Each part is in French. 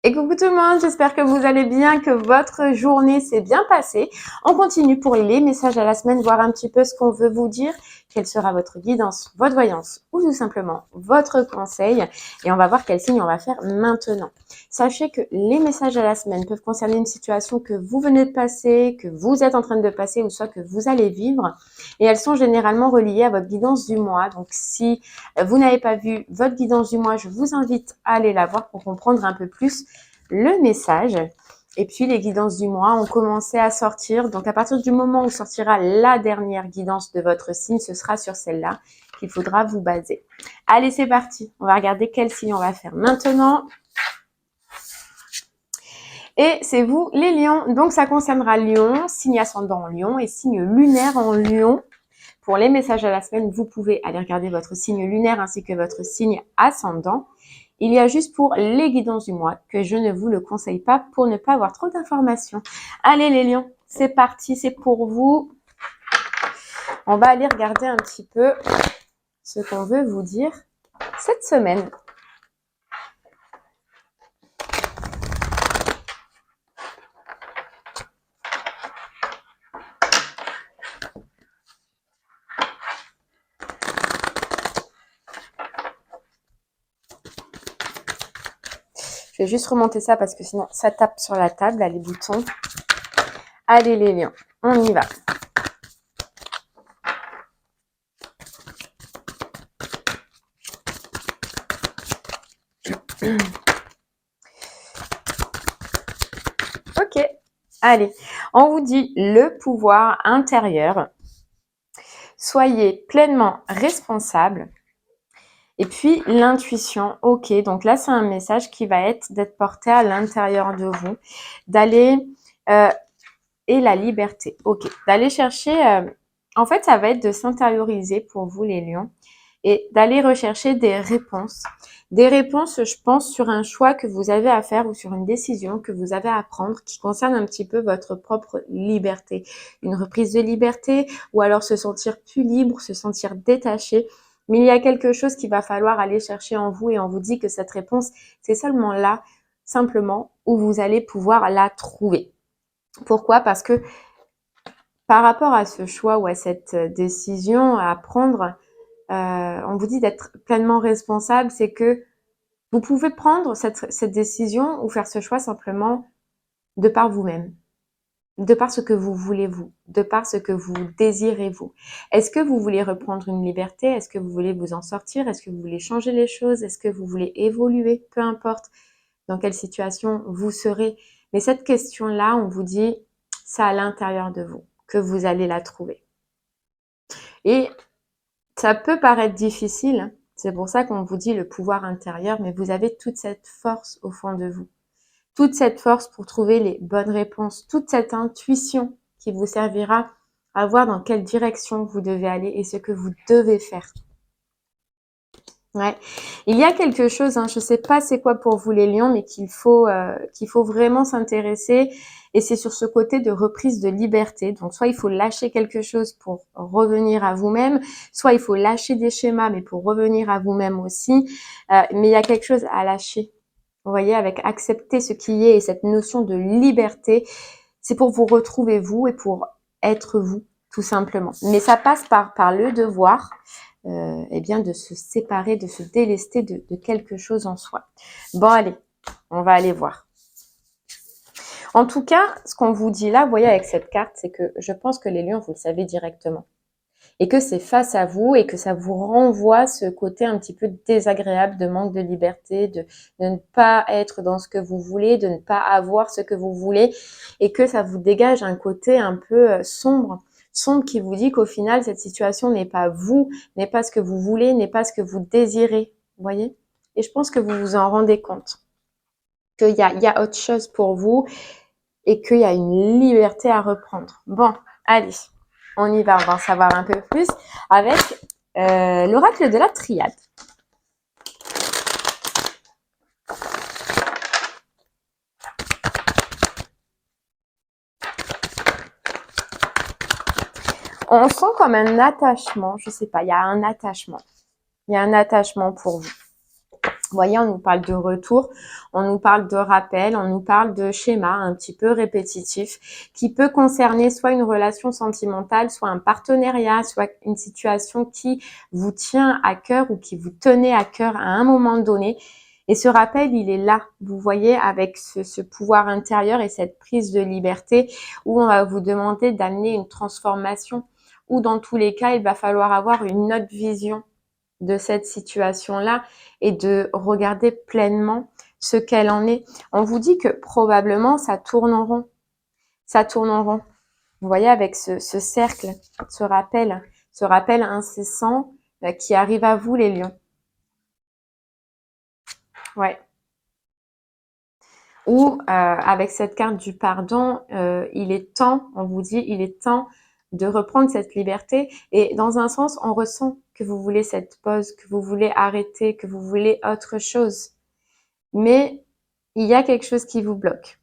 Et coucou tout le monde, j'espère que vous allez bien, que votre journée s'est bien passée. On continue pour les messages à la semaine, voir un petit peu ce qu'on veut vous dire, quelle sera votre guidance, votre voyance ou tout simplement votre conseil. Et on va voir quel signe on va faire maintenant. Sachez que les messages à la semaine peuvent concerner une situation que vous venez de passer, que vous êtes en train de passer ou soit que vous allez vivre. Et elles sont généralement reliées à votre guidance du mois. Donc si vous n'avez pas vu votre guidance du mois, je vous invite à aller la voir pour comprendre un peu plus le message. Et puis les guidances du mois ont commencé à sortir. Donc à partir du moment où sortira la dernière guidance de votre signe, ce sera sur celle-là qu'il faudra vous baser. Allez, c'est parti. On va regarder quel signe on va faire maintenant. Et c'est vous les lions. Donc ça concernera Lion, signe ascendant en Lion et signe lunaire en Lion. Pour les messages à la semaine, vous pouvez aller regarder votre signe lunaire ainsi que votre signe ascendant. Il y a juste pour les guidances du mois que je ne vous le conseille pas pour ne pas avoir trop d'informations. Allez les lions, c'est parti, c'est pour vous. On va aller regarder un petit peu ce qu'on veut vous dire cette semaine. Je vais juste remonter ça parce que sinon ça tape sur la table, là, les boutons. Allez les lions, on y va. Ok, allez, on vous dit le pouvoir intérieur. Soyez pleinement responsable. Et puis, l'intuition, ok. Donc là, c'est un message qui va être d'être porté à l'intérieur de vous, d'aller, et la liberté, ok. D'aller chercher, en fait, ça va être de s'intérioriser pour vous les lions et d'aller rechercher des réponses. Des réponses, je pense, sur un choix que vous avez à faire ou sur une décision que vous avez à prendre qui concerne un petit peu votre propre liberté. Une reprise de liberté ou alors se sentir plus libre, se sentir détaché. Mais il y a quelque chose qu'il va falloir aller chercher en vous et on vous dit que cette réponse, c'est seulement là, simplement, où vous allez pouvoir la trouver. Pourquoi? Parce que par rapport à ce choix ou à cette décision à prendre, on vous dit d'être pleinement responsable, c'est que vous pouvez prendre cette décision ou faire ce choix simplement de par vous-même, de par ce que vous voulez vous, de par ce que vous désirez vous. Est-ce que vous voulez reprendre une liberté? Est-ce que vous voulez vous en sortir? Est-ce que vous voulez changer les choses? Est-ce que vous voulez évoluer? Peu importe dans quelle situation vous serez. Mais cette question-là, on vous dit, c'est à l'intérieur de vous que vous allez la trouver. Et ça peut paraître difficile, c'est pour ça qu'on vous dit le pouvoir intérieur, mais vous avez toute cette force au fond de vous. Toute cette force pour trouver les bonnes réponses, toute cette intuition qui vous servira à voir dans quelle direction vous devez aller et ce que vous devez faire. Ouais, il y a quelque chose, hein, je sais pas c'est quoi pour vous les lions, mais qu'il faut vraiment s'intéresser. Et c'est sur ce côté de reprise de liberté. Donc, soit il faut lâcher quelque chose pour revenir à vous-même, soit il faut lâcher des schémas, mais pour revenir à vous-même aussi. Mais il y a quelque chose à lâcher. Vous voyez, avec accepter ce qui est et cette notion de liberté, c'est pour vous retrouver vous et pour être vous, tout simplement. Mais ça passe par le devoir. Eh bien de se séparer, de se délester de quelque chose en soi. Bon, allez, on va aller voir. En tout cas, ce qu'on vous dit là, vous voyez avec cette carte, c'est que je pense que les lions, vous le savez directement. Et que c'est face à vous et que ça vous renvoie ce côté un petit peu désagréable de manque de liberté, de ne pas être dans ce que vous voulez, de ne pas avoir ce que vous voulez et que ça vous dégage un côté un peu sombre qui vous dit qu'au final, cette situation n'est pas vous, n'est pas ce que vous voulez, n'est pas ce que vous désirez, vous voyez? Et je pense que vous vous en rendez compte, qu'il y a autre chose pour vous et qu'il y a une liberté à reprendre. Bon, allez, on y va, on va en savoir un peu plus avec l'oracle de la triade. On sent comme un attachement, je sais pas, il y a un attachement. Il y a un attachement pour vous. Vous voyez, on nous parle de retour, on nous parle de rappel, on nous parle de schéma un petit peu répétitif qui peut concerner soit une relation sentimentale, soit un partenariat, soit une situation qui vous tient à cœur ou qui vous tenait à cœur à un moment donné. Et ce rappel, il est là, vous voyez, avec ce pouvoir intérieur et cette prise de liberté où on va vous demander d'amener une transformation, ou dans tous les cas, il va falloir avoir une autre vision de cette situation-là et de regarder pleinement ce qu'elle en est. On vous dit que probablement ça tourne en rond. Ça tourne en rond. Vous voyez, avec ce cercle, ce rappel incessant qui arrive à vous, les lions. Ouais. Ou avec cette carte du pardon, il est temps, on vous dit, il est temps de reprendre cette liberté. Et dans un sens, on ressent que vous voulez cette pause, que vous voulez arrêter, que vous voulez autre chose. Mais il y a quelque chose qui vous bloque.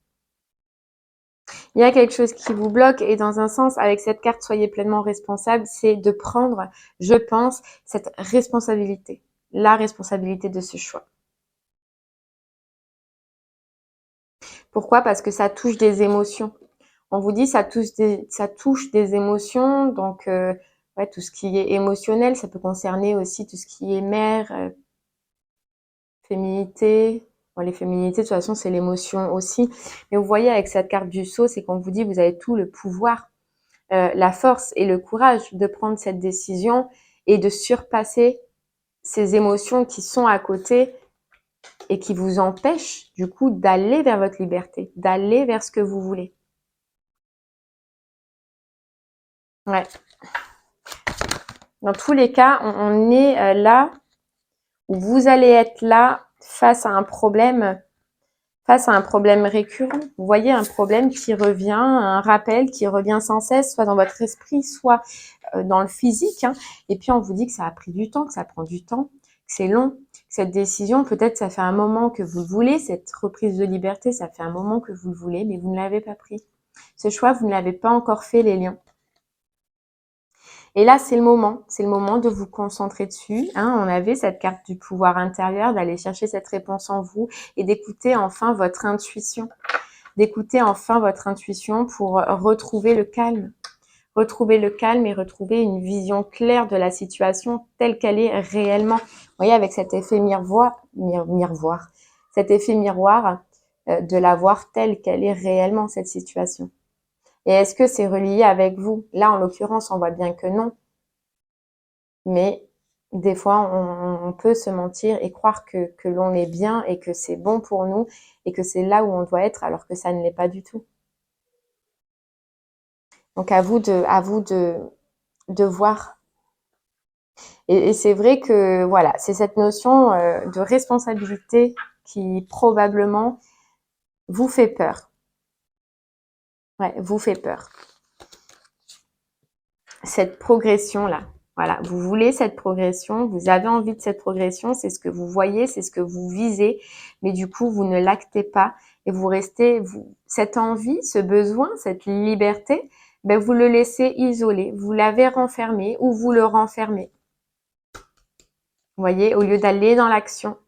Il y a quelque chose qui vous bloque et dans un sens, avec cette carte, soyez pleinement responsable, c'est de prendre, je pense, cette responsabilité, la responsabilité de ce choix. Pourquoi? Parce que ça touche des émotions. On vous dit ça touche des émotions, donc ouais, tout ce qui est émotionnel, ça peut concerner aussi tout ce qui est mère, féminité. Bon, les féminités, de toute façon, c'est l'émotion aussi. Mais vous voyez, avec cette carte du sceau, c'est qu'on vous dit vous avez tout le pouvoir, la force et le courage de prendre cette décision et de surpasser ces émotions qui sont à côté et qui vous empêchent, du coup, d'aller vers votre liberté, d'aller vers ce que vous voulez. Ouais. Dans tous les cas, on est là où vous allez être là face à un problème récurrent. Vous voyez, un problème qui revient, un rappel qui revient sans cesse, soit dans votre esprit, soit dans le physique. Hein. Et puis, on vous dit que ça a pris du temps, que ça prend du temps, que c'est long. Cette décision, peut-être ça fait un moment que vous le voulez, cette reprise de liberté, ça fait un moment que vous le voulez, mais vous ne l'avez pas pris. Ce choix, vous ne l'avez pas encore fait, les lions. Et là, c'est le moment de vous concentrer dessus. Hein. On avait cette carte du pouvoir intérieur, d'aller chercher cette réponse en vous et d'écouter enfin votre intuition. D'écouter enfin votre intuition pour retrouver le calme. Retrouver le calme et retrouver une vision claire de la situation telle qu'elle est réellement. Vous voyez, avec cet effet miroir, cet effet miroir de la voir telle qu'elle est réellement, cette situation. Et est-ce que c'est relié avec vous? Là, en l'occurrence, on voit bien que non. Mais des fois, on peut se mentir et croire que l'on est bien et que c'est bon pour nous et que c'est là où on doit être alors que ça ne l'est pas du tout. Donc, à vous de voir. Et c'est vrai que, voilà, c'est cette notion de responsabilité qui probablement vous fait peur. Ouais, vous fait peur. Cette progression-là. Voilà, vous voulez cette progression, vous avez envie de cette progression, c'est ce que vous voyez, c'est ce que vous visez, mais du coup, vous ne l'actez pas et vous restez, cette envie, ce besoin, cette liberté, ben vous le laissez isolé, vous l'avez renfermé ou vous le renfermez. Vous voyez, au lieu d'aller dans l'action,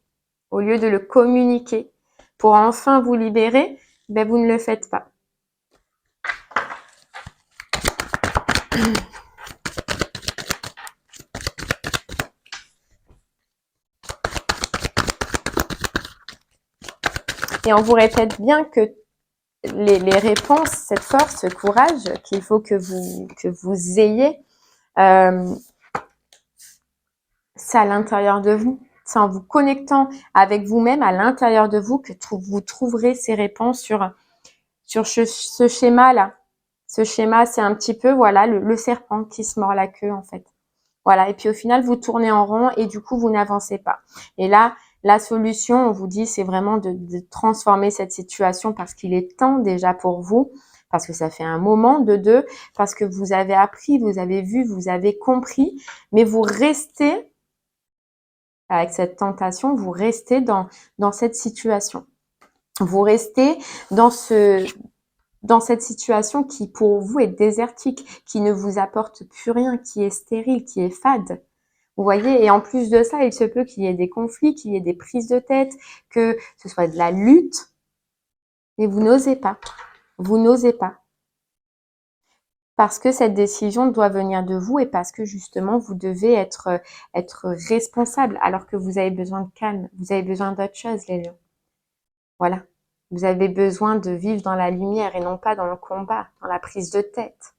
au lieu de le communiquer pour enfin vous libérer, ben vous ne le faites pas. Et on vous répète bien que les réponses, cette force, ce courage qu'il faut que vous ayez, c'est à l'intérieur de vous. C'est en vous connectant avec vous-même à l'intérieur de vous que vous trouverez ces réponses sur ce schéma-là. Ce schéma, c'est un petit peu, voilà, le serpent qui se mord la queue, en fait. Voilà. Et puis, au final, vous tournez en rond et du coup, vous n'avancez pas. Et là, la solution, on vous dit, c'est vraiment de transformer cette situation parce qu'il est temps déjà pour vous, parce que ça fait un moment de deux, parce que vous avez appris, vous avez vu, vous avez compris, mais vous restez avec cette tentation, vous restez dans cette situation. Vous restez dans cette situation qui pour vous est désertique, qui ne vous apporte plus rien, qui est stérile, qui est fade. Vous voyez, et en plus de ça, il se peut qu'il y ait des conflits, qu'il y ait des prises de tête, que ce soit de la lutte, mais vous n'osez pas. Vous n'osez pas. Parce que cette décision doit venir de vous et parce que justement, vous devez être responsable alors que vous avez besoin de calme. Vous avez besoin d'autre chose, les lions. Voilà. Vous avez besoin de vivre dans la lumière et non pas dans le combat, dans la prise de tête.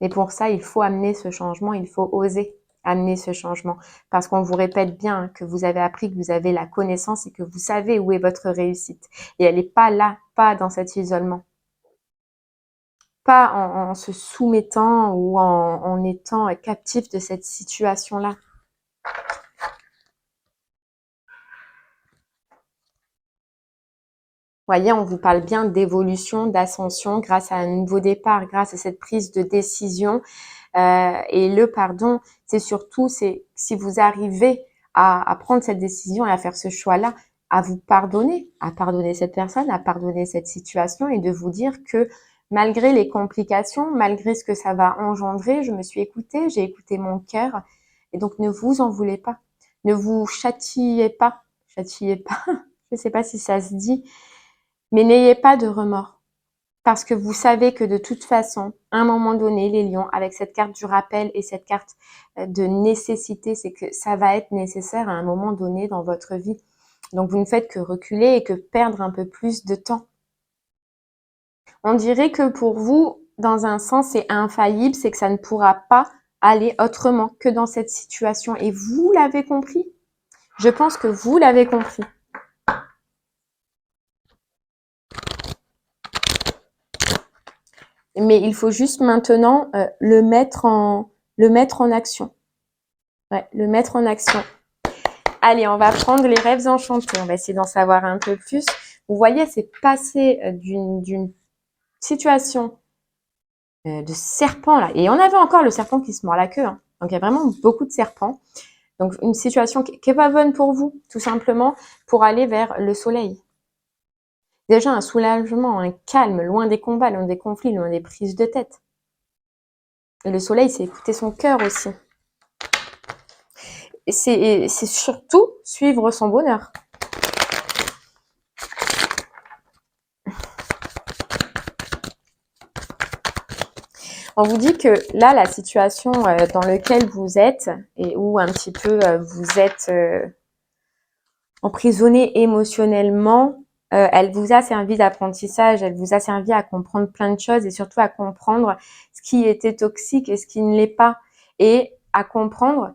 Et pour ça, il faut amener ce changement, il faut oser amener ce changement. Parce qu'on vous répète bien que vous avez appris, que vous avez la connaissance et que vous savez où est votre réussite. Et elle n'est pas là, pas dans cet isolement. Pas en se soumettant ou en étant captif de cette situation-là. Voyez, on vous parle bien d'évolution, d'ascension grâce à un nouveau départ, grâce à cette prise de décision. Et le pardon, c'est surtout, c'est si vous arrivez à prendre cette décision et à faire ce choix-là, à vous pardonner, à pardonner cette personne, à pardonner cette situation et de vous dire que malgré les complications, malgré ce que ça va engendrer, je me suis écoutée, j'ai écouté mon cœur. Et donc, ne vous en voulez pas. Ne vous châtiez pas. Châtiez pas. Je ne sais pas si ça se dit. Mais n'ayez pas de remords. Parce que vous savez que de toute façon, à un moment donné, les lions, avec cette carte du rappel et cette carte de nécessité, c'est que ça va être nécessaire à un moment donné dans votre vie. Donc, vous ne faites que reculer et que perdre un peu plus de temps. On dirait que pour vous, dans un sens, c'est infaillible, c'est que ça ne pourra pas aller autrement que dans cette situation. Et vous l'avez compris. Je pense que vous l'avez compris. Mais il faut juste maintenant le mettre en action. Ouais, le mettre en action. Allez, on va prendre les rêves enchantés. On va essayer d'en savoir un peu plus. Vous voyez, c'est passé d'une situation de serpent là. Et on avait encore le serpent qui se mord la queue. Hein. Donc, il y a vraiment beaucoup de serpents. Donc, une situation qui n'est pas bonne pour vous, tout simplement, pour aller vers le soleil. Déjà, un soulagement, un calme, loin des combats, loin des conflits, loin des prises de tête. Et le soleil, c'est écouter son cœur aussi. Et c'est surtout suivre son bonheur. On vous dit que là, la situation dans laquelle vous êtes et où un petit peu vous êtes emprisonné émotionnellement, elle vous a servi d'apprentissage, elle vous a servi à comprendre plein de choses et surtout à comprendre ce qui était toxique et ce qui ne l'est pas. Et à comprendre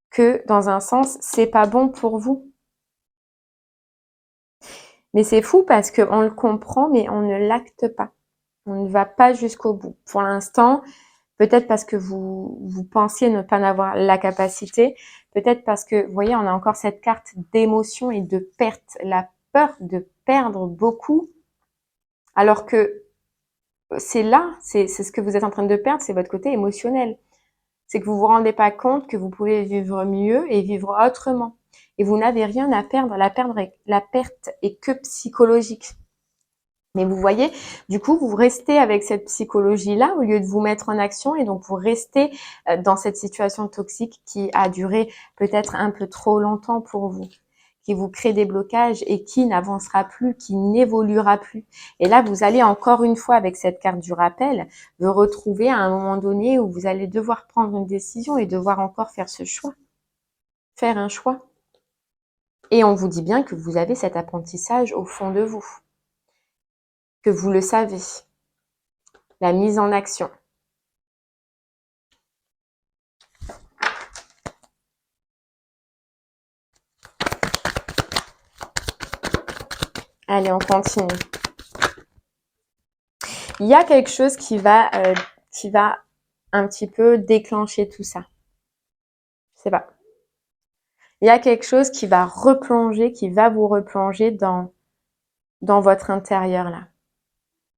que dans un sens, c'est pas bon pour vous. Mais c'est fou parce qu'on le comprend, mais on ne l'acte pas. On ne va pas jusqu'au bout. Pour l'instant, peut-être parce que vous pensiez ne pas en avoir la capacité, peut-être parce que, vous voyez, on a encore cette carte d'émotion et de perte, la peur de perdre beaucoup, alors que c'est là, c'est ce que vous êtes en train de perdre, c'est votre côté émotionnel. C'est que vous vous rendez pas compte que vous pouvez vivre mieux et vivre autrement. Et vous n'avez rien à perdre, la perte est que psychologique. Mais vous voyez, du coup, vous restez avec cette psychologie-là au lieu de vous mettre en action et donc vous restez dans cette situation toxique qui a duré peut-être un peu trop longtemps pour vous, qui vous crée des blocages et qui n'avancera plus, qui n'évoluera plus. Et là, vous allez encore une fois avec cette carte du rappel, vous retrouver à un moment donné où vous allez devoir prendre une décision et devoir encore faire ce choix, faire un choix. Et on vous dit bien que vous avez cet apprentissage au fond de vous, que vous le savez. La mise en action. Allez, on continue. Il y a quelque chose qui va un petit peu déclencher tout ça. Je sais pas. Il y a quelque chose qui va replonger, qui va vous replonger dans votre intérieur là.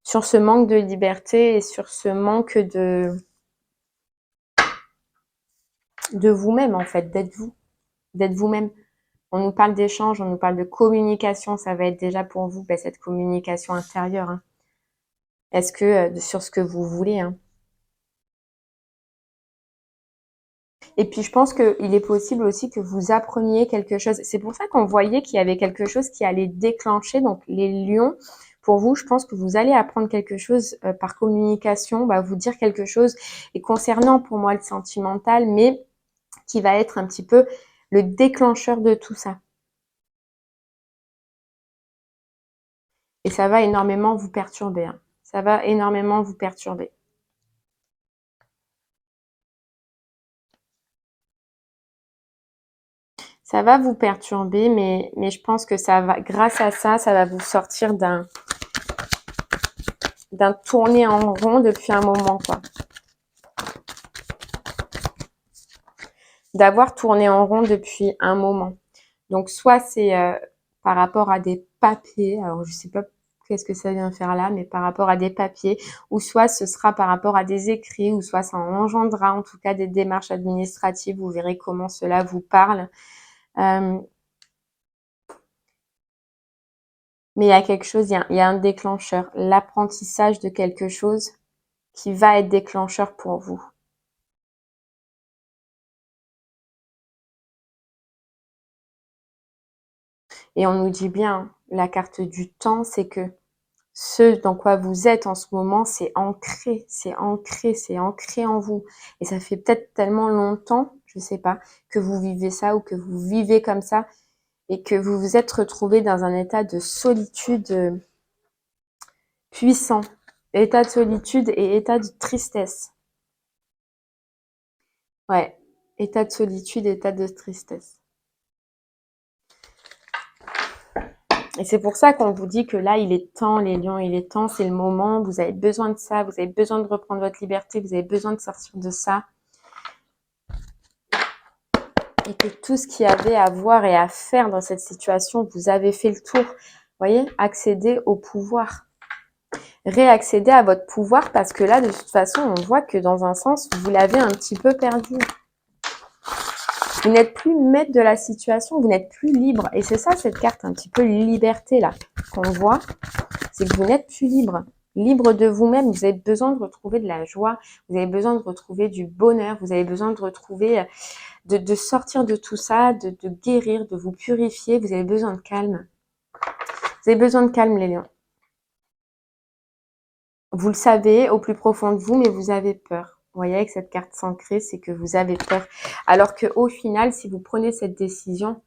Sur ce manque de liberté et sur ce manque de vous-même en fait, d'être vous-même. On nous parle d'échange, on nous parle de communication, ça va être déjà pour vous cette communication intérieure. Hein. Est-ce que sur ce que vous voulez, hein. Et puis, je pense qu'il est possible aussi que vous appreniez quelque chose. C'est pour ça qu'on voyait qu'il y avait quelque chose qui allait déclencher. Donc, les lions, pour vous, je pense que vous allez apprendre quelque chose par communication, vous dire quelque chose et concernant pour moi le sentimental, mais qui va être un petit peu le déclencheur de tout ça. Et ça va énormément vous perturber. Hein. Ça va énormément vous perturber. Ça va vous perturber, mais je pense que ça va, grâce à ça, ça va vous sortir d'un tourné en rond depuis un moment, quoi. D'avoir tourné en rond depuis un moment. Donc, soit c'est par rapport à des papiers, alors je sais pas qu'est-ce que ça vient faire là, mais par rapport à des papiers, ou soit ce sera par rapport à des écrits, ou soit ça engendrera en tout cas des démarches administratives, vous verrez comment cela vous parle. Mais il y a quelque chose, il y a un déclencheur, l'apprentissage de quelque chose qui va être déclencheur pour vous. Et on nous dit bien, la carte du temps, c'est que ce dans quoi vous êtes en ce moment, c'est ancré, c'est ancré, c'est ancré en vous. Et ça fait peut-être tellement longtemps, je sais pas, que vous vivez ça ou que vous vivez comme ça et que vous vous êtes retrouvé dans un état de solitude puissant. État de solitude et état de tristesse. Ouais, état de solitude, état de tristesse. Et c'est pour ça qu'on vous dit que là, il est temps, les lions, il est temps, c'est le moment, vous avez besoin de ça, vous avez besoin de reprendre votre liberté, vous avez besoin de sortir de ça. Et que tout ce qu'il y avait à voir et à faire dans cette situation, vous avez fait le tour. Vous voyez, accéder au pouvoir. Réaccéder à votre pouvoir parce que là, de toute façon, on voit que dans un sens, vous l'avez un petit peu perdu. Vous n'êtes plus maître de la situation, vous n'êtes plus libre. Et c'est ça, cette carte un petit peu liberté là qu'on voit, c'est que vous n'êtes plus libre. Libre de vous-même, vous avez besoin de retrouver de la joie, vous avez besoin de retrouver du bonheur, vous avez besoin de retrouver, de sortir de tout ça, de guérir, de vous purifier, vous avez besoin de calme. Vous avez besoin de calme, les lions. Vous le savez au plus profond de vous, mais vous avez peur. Vous voyez, avec cette carte s'ancrer, c'est que vous avez peur. Alors qu'au final, si vous prenez cette décision,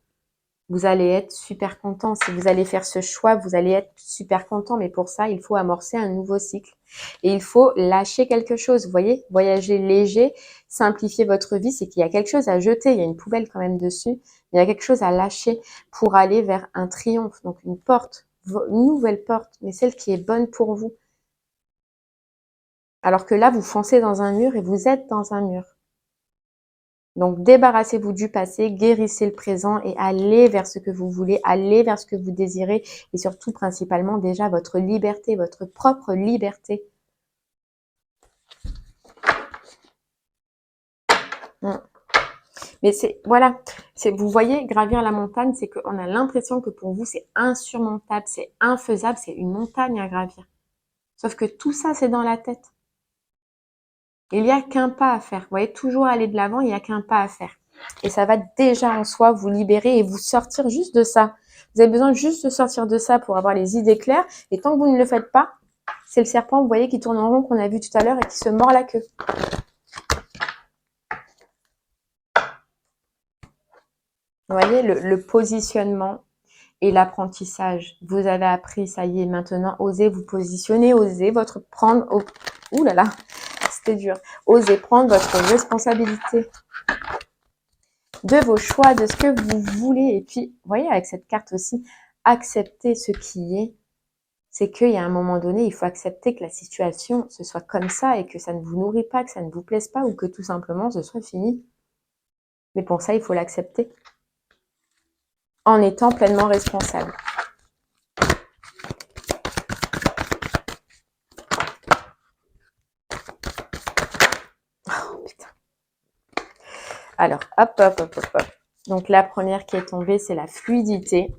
vous allez être super content. Si vous allez faire ce choix, vous allez être super content. Mais pour ça, il faut amorcer un nouveau cycle. Et il faut lâcher quelque chose. Vous voyez, voyager léger, simplifier votre vie, c'est qu'il y a quelque chose à jeter. Il y a une poubelle quand même dessus. Il y a quelque chose à lâcher pour aller vers un triomphe. Donc une porte, une nouvelle porte, mais celle qui est bonne pour vous. Alors que là, vous foncez dans un mur et vous êtes dans un mur. Donc, débarrassez-vous du passé, guérissez le présent et allez vers ce que vous voulez, allez vers ce que vous désirez et surtout, principalement, déjà votre liberté, votre propre liberté. Mais c'est, voilà, vous voyez, gravir la montagne, c'est qu'on a l'impression que pour vous, c'est insurmontable, c'est infaisable, c'est une montagne à gravir. Sauf que tout ça, c'est dans la tête. Il n'y a qu'un pas à faire. Vous voyez, toujours aller de l'avant, il n'y a qu'un pas à faire. Et ça va déjà en soi vous libérer et vous sortir juste de ça. Vous avez besoin juste de sortir de ça pour avoir les idées claires. Et tant que vous ne le faites pas, c'est le serpent, vous voyez, qui tourne en rond qu'on a vu tout à l'heure et qui se mord la queue. Vous voyez, le positionnement et l'apprentissage. Vous avez appris, ça y est, maintenant, osez vous positionner, osez prendre... Ouh là là, c'était dur. Osez prendre votre responsabilité de vos choix, de ce que vous voulez. Et puis, vous voyez, avec cette carte aussi, accepter ce qui est. C'est qu'il y a un moment donné, il faut accepter que la situation, ce soit comme ça et que ça ne vous nourrit pas, que ça ne vous plaise pas ou que tout simplement, ce soit fini. Mais pour ça, il faut l'accepter en étant pleinement responsable. Oh, putain. Alors, hop, hop, hop, hop, hop. Donc, la première qui est tombée, c'est la fluidité.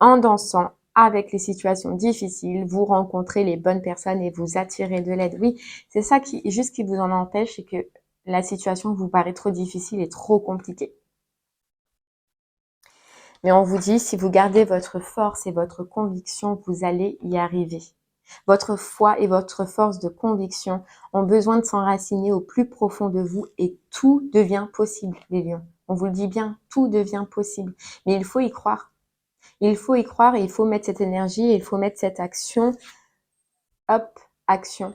En dansant avec les situations difficiles, vous rencontrez les bonnes personnes et vous attirez de l'aide. Oui, c'est ça qui vous en empêche, c'est que la situation vous paraît trop difficile et trop compliquée. Mais on vous dit, si vous gardez votre force et votre conviction, vous allez y arriver. Votre foi et votre force de conviction ont besoin de s'enraciner au plus profond de vous et tout devient possible, les lions. On vous le dit bien, tout devient possible. Mais il faut y croire. Il faut y croire et il faut mettre cette énergie et il faut mettre cette action. Hop, action.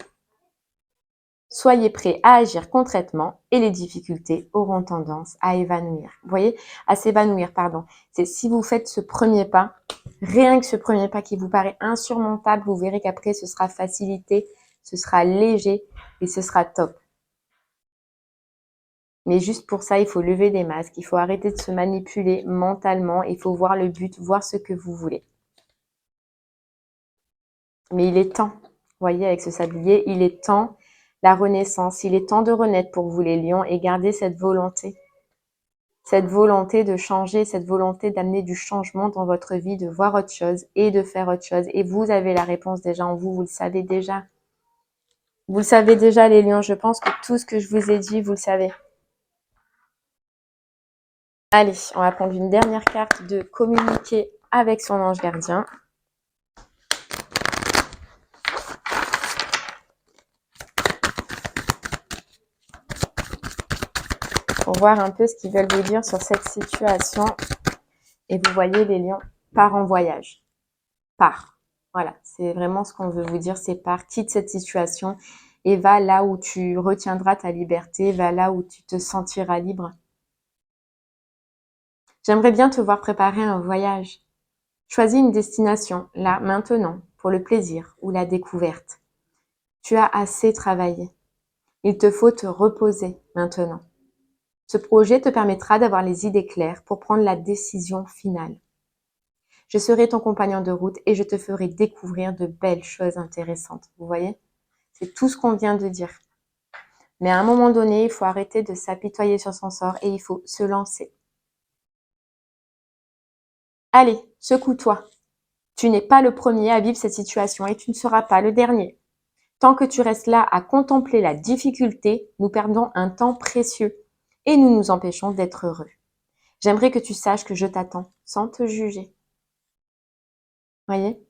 Soyez prêts à agir concrètement et les difficultés auront tendance à évanouir. Vous voyez, à s'évanouir, pardon. C'est si vous faites ce premier pas, rien que ce premier pas qui vous paraît insurmontable, vous verrez qu'après ce sera facilité, ce sera léger et ce sera top. Mais juste pour ça, il faut lever des masques, il faut arrêter de se manipuler mentalement, il faut voir le but, voir ce que vous voulez. Mais il est temps, vous voyez, avec ce sablier, il est temps. La renaissance, il est temps de renaître pour vous les lions et garder cette volonté de changer, cette volonté d'amener du changement dans votre vie, de voir autre chose et de faire autre chose. Et vous avez la réponse déjà en vous, vous le savez déjà. Vous le savez déjà les lions, je pense que tout ce que je vous ai dit, vous le savez. Allez, on va prendre une dernière carte de communiquer avec son ange gardien. Pour voir un peu ce qu'ils veulent vous dire sur cette situation. Et vous voyez les lions, part en voyage. Part. Voilà, c'est vraiment ce qu'on veut vous dire, c'est part. Quitte cette situation et va là où tu retiendras ta liberté, va là où tu te sentiras libre. J'aimerais bien te voir préparer un voyage. Choisis une destination, là, maintenant, pour le plaisir ou la découverte. Tu as assez travaillé. Il te faut te reposer maintenant. Ce projet te permettra d'avoir les idées claires pour prendre la décision finale. Je serai ton compagnon de route et je te ferai découvrir de belles choses intéressantes. Vous voyez? C'est tout ce qu'on vient de dire. Mais à un moment donné, il faut arrêter de s'apitoyer sur son sort et il faut se lancer. Allez, secoue-toi. Tu n'es pas le premier à vivre cette situation et tu ne seras pas le dernier. Tant que tu restes là à contempler la difficulté, nous perdons un temps précieux et nous nous empêchons d'être heureux. J'aimerais que tu saches que je t'attends sans te juger. Voyez?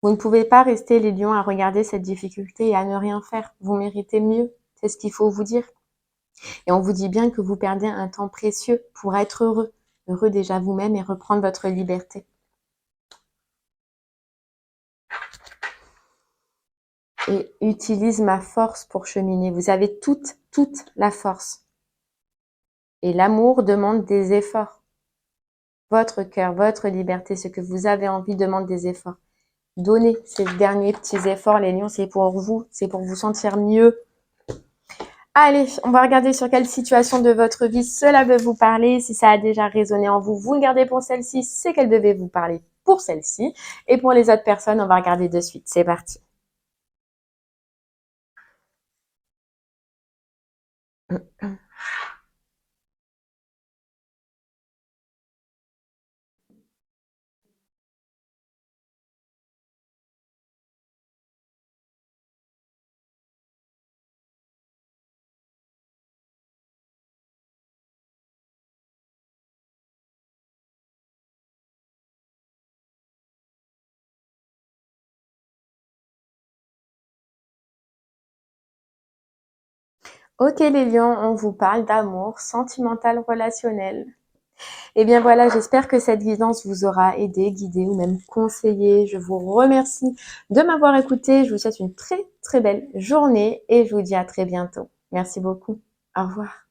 Vous ne pouvez pas rester les lions à regarder cette difficulté et à ne rien faire. Vous méritez mieux. C'est ce qu'il faut vous dire. Et on vous dit bien que vous perdez un temps précieux pour être heureux. Heureux déjà vous-même et reprendre votre liberté. Et utilise ma force pour cheminer. Vous avez toute la force. Et l'amour demande des efforts. Votre cœur, votre liberté, ce que vous avez envie demande des efforts. Donnez ces derniers petits efforts, les lions, c'est pour vous, c'est pour vous sentir mieux. Allez, on va regarder sur quelle situation de votre vie cela veut vous parler. Si ça a déjà résonné en vous, vous le gardez pour celle-ci, c'est qu'elle devait vous parler pour celle-ci. Et pour les autres personnes, on va regarder de suite. C'est parti. Ok les lions, on vous parle d'amour sentimental relationnel. Et bien voilà, j'espère que cette guidance vous aura aidé, guidé ou même conseillé. Je vous remercie de m'avoir écouté. Je vous souhaite une très belle journée et je vous dis à très bientôt. Merci beaucoup. Au revoir.